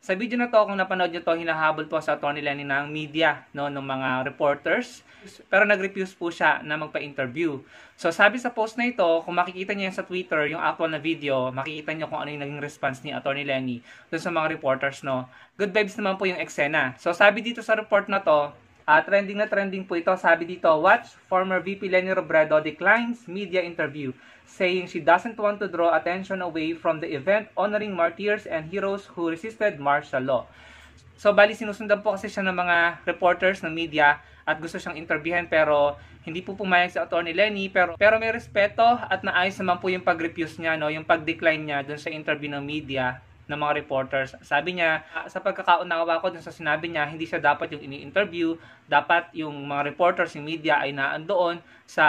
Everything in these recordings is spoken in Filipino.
Sa video na to, kung napanood nyo to, hinahabol po sa Atty. Lenny ng media, no, ng mga reporters. Pero nag-refuse po siya na magpa-interview. So sabi sa post na ito, kung makikita nyo yan sa Twitter, yung actual na video, makikita nyo kung ano yung naging response ni Atty. Lenny dun sa mga reporters, no. Good vibes naman po yung eksena. So sabi dito sa report na to, trending na trending po ito. Sabi dito, watch, former VP Leni Robredo declines media interview, saying she doesn't want to draw attention away from the event honoring martyrs and heroes who resisted martial law. So, bali sinusundan po kasi siya ng mga reporters ng media at gusto siyang interviewin pero hindi po pumayag si Atty. Lenny pero may respeto at naayos naman po yung pag-refuse niya, no, yung pag-decline niya dun sa interview ng media ng mga reporters. Sabi niya, sa pagkakaunawa ko dun sa sinabi niya, hindi siya dapat yung ini-interview, dapat yung mga reporters, yung media ay naandoon sa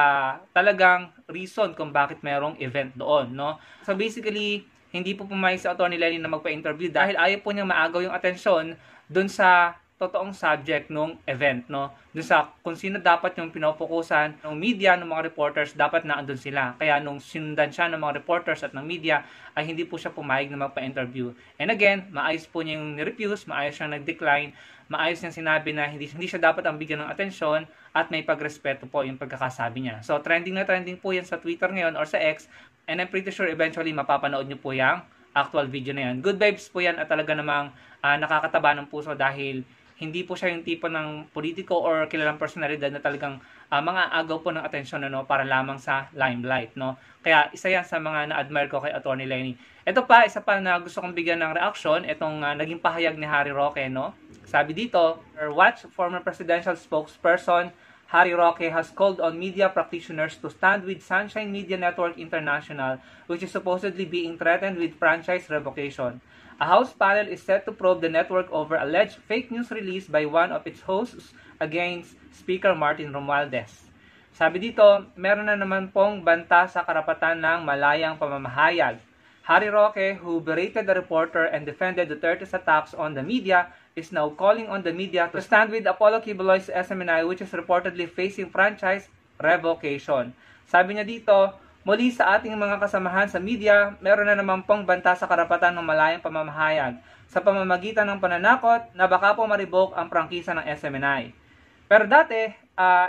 talagang reason kung bakit mayroong event doon, no? So basically, hindi po pumayag si Atty. Lenny na magpa-interview dahil ayaw po niyang maagaw yung atensyon dun sa totoong subject ng event, no? Dun sa kung sino dapat yung pinopokusan ng media, ng mga reporters, dapat naandun sila. Kaya nung sinundan siya ng mga reporters at ng media, ay hindi po siya pumayag na magpa-interview. And again, maayos po niya yung ni-refuse, maayos siyang nag-decline, maayos niyang sinabi na hindi siya dapat ang bigyan ng atensyon at may pagrespeto po yung pagkakasabi niya. So, trending na trending po yan sa Twitter ngayon or sa X, and I'm pretty sure eventually mapapanood niyo po yung actual video na yan. Good vibes po yan at talaga namang nakakataba ng puso dahil hindi po siya yung tipo ng politiko or kilalang personalidad na talagang mga agaw po ng atensyon, no, para lamang sa limelight, no. Kaya isa yan sa mga na-admire ko kay Atty. Lenny. Ito pa, isa pa na gusto kong bigyan ng reaction, itong naging pahayag ni Harry Roque, no. Sabi dito, watch, former presidential spokesperson Harry Roque has called on media practitioners to stand with Sunshine Media Network International, which is supposedly being threatened with franchise revocation. A House panel is set to probe the network over alleged fake news released by one of its hosts against Speaker Martin Romualdez. Sabi dito, meron na naman pong banta sa karapatan ng malayang pamamahayag. Harry Roque, who berated the reporter and defended Duterte's attacks on the media, is now calling on the media to stand with Apollo Quiboloy's SMNI, which is reportedly facing franchise revocation. Sabi niya dito, muli sa ating mga kasamahan sa media, meron na naman pong banta sa karapatan ng malayang pamamahayag sa pamamagitan ng pananakot na baka po ma-revoke ang prangkisa ng SMNI. Pero dati,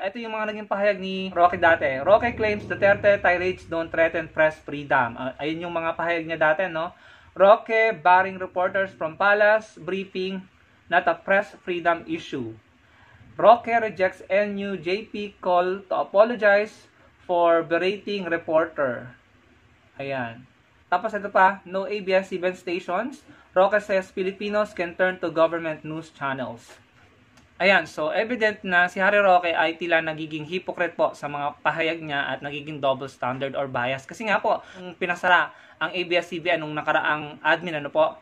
ito yung mga naging pahayag ni Roque dati. Roque claims Duterte tirades don't threaten press freedom. Ayun yung mga pahayag niya dati, no? Roque barring reporters from palace briefing, not a press freedom issue. Roque rejects NUJP call to apologize for berating reporter. Ayan. Tapos ito pa, no ABS-CBN stations. Roque says Filipinos can turn to government news channels. Ayan, so evident na si Harry Roque ay tila nagiging hypocrite po sa mga pahayag niya at nagiging double standard or bias. Kasi nga po, pinasara ang ABS-CBN nung nakaraang admin, ano po,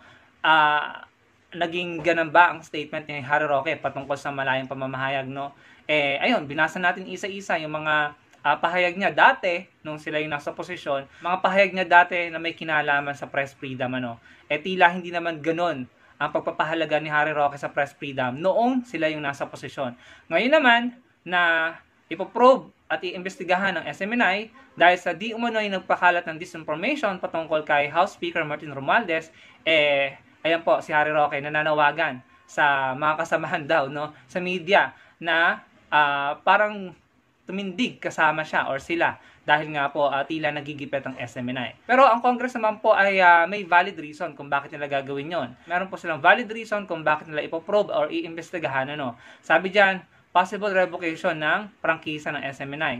naging ganun ba ang statement ni Harry Roque patungkol sa malayang pamamahayag, no? Ayun, binasa natin isa-isa yung mga pahayag niya dati, nung sila yung nasa posisyon, mga pahayag niya dati na may kinalaman sa press freedom, ano? Tila hindi naman ganun ang pagpapahalaga ni Harry Roque sa press freedom noong sila yung nasa posisyon. Ngayon naman, na ipoprobe at iimbestigahan ng SMNI dahil sa di umano'y nagpakalat ng disinformation patungkol kay House Speaker Martin Romualdez, ayan po, si Harry Roque nananawagan sa mga kasamahan daw, no, sa media na parang tumindig kasama siya or sila dahil nga po tila nagigipit ang SMNI. Pero ang Congress naman po ay may valid reason kung bakit nila gagawin yon. Meron po silang valid reason kung bakit nila ipoprobe or iimbestigahan, ano. Sabi diyan, possible revocation ng prangkisa ng SMNI.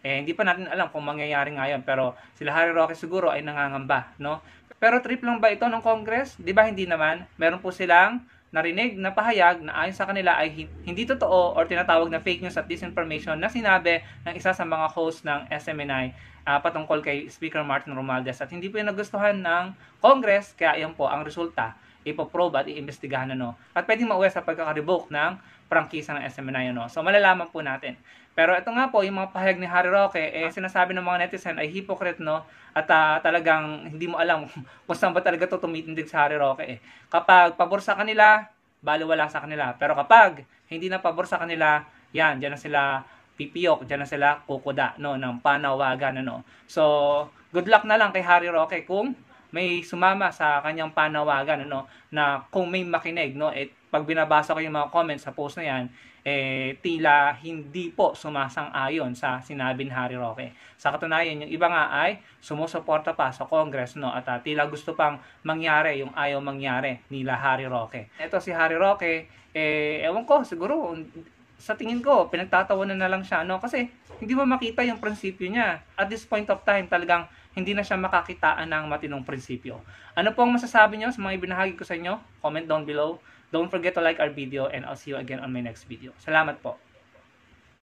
Hindi pa natin alam kung mangyayari ngayon, pero sila Harry Roque siguro ay nangangamba, no? Pero trip lang ba ito ng Congress? Di ba hindi naman? Meron po silang narinig na pahayag na ayon sa kanila ay hindi totoo or tinatawag na fake news at disinformation na sinabi ng isa sa mga host ng SMNI patungkol kay Speaker Martin Romualdez. At hindi po yung nagustuhan ng Congress, kaya yan po ang resulta. Ipoprobe at iimbestigahan, ano. At pwedeng mauwi sa pagkaka-revoke ng prangkisa ng SMNI, ano. So malalaman po natin. Pero ito nga po, yung mga pahayag ni Harry Roque, sinasabi ng mga netizen ay hypocrite, no? At talagang hindi mo alam kung saan ba talaga ito tumitindig sa Harry Roque. Kapag pabor sa kanila, baliwala sa kanila. Pero kapag hindi na pabor sa kanila, yan, dyan na sila pipiyok, dyan na sila kukuda, no, ng panawagan, ano. So, good luck na lang kay Harry Roque kung may sumama sa kanyang panawagan, ano, na kung may makinig, no, pag binabasa ko yung mga comments sa post na yan, tila hindi po sumasang-ayon sa sinabi ni Harry Roque. Sa katunayan, yung iba nga ay sumusuporta pa sa Congress, no, at tila gusto pang mangyari yung ayaw mangyari nila Harry Roque. Ito si Harry Roque, ewan ko, siguro sa tingin ko, pinagtatawanan na lang siya, no, kasi hindi mo makita yung prinsipyo niya. At this point of time, talagang hindi na siya makakitaan ng matinong prinsipyo. Ano po ang masasabi niyo sa mga ibinahagi ko sa inyo? Comment down below. Don't forget to like our video and I'll see you again on my next video. Salamat po.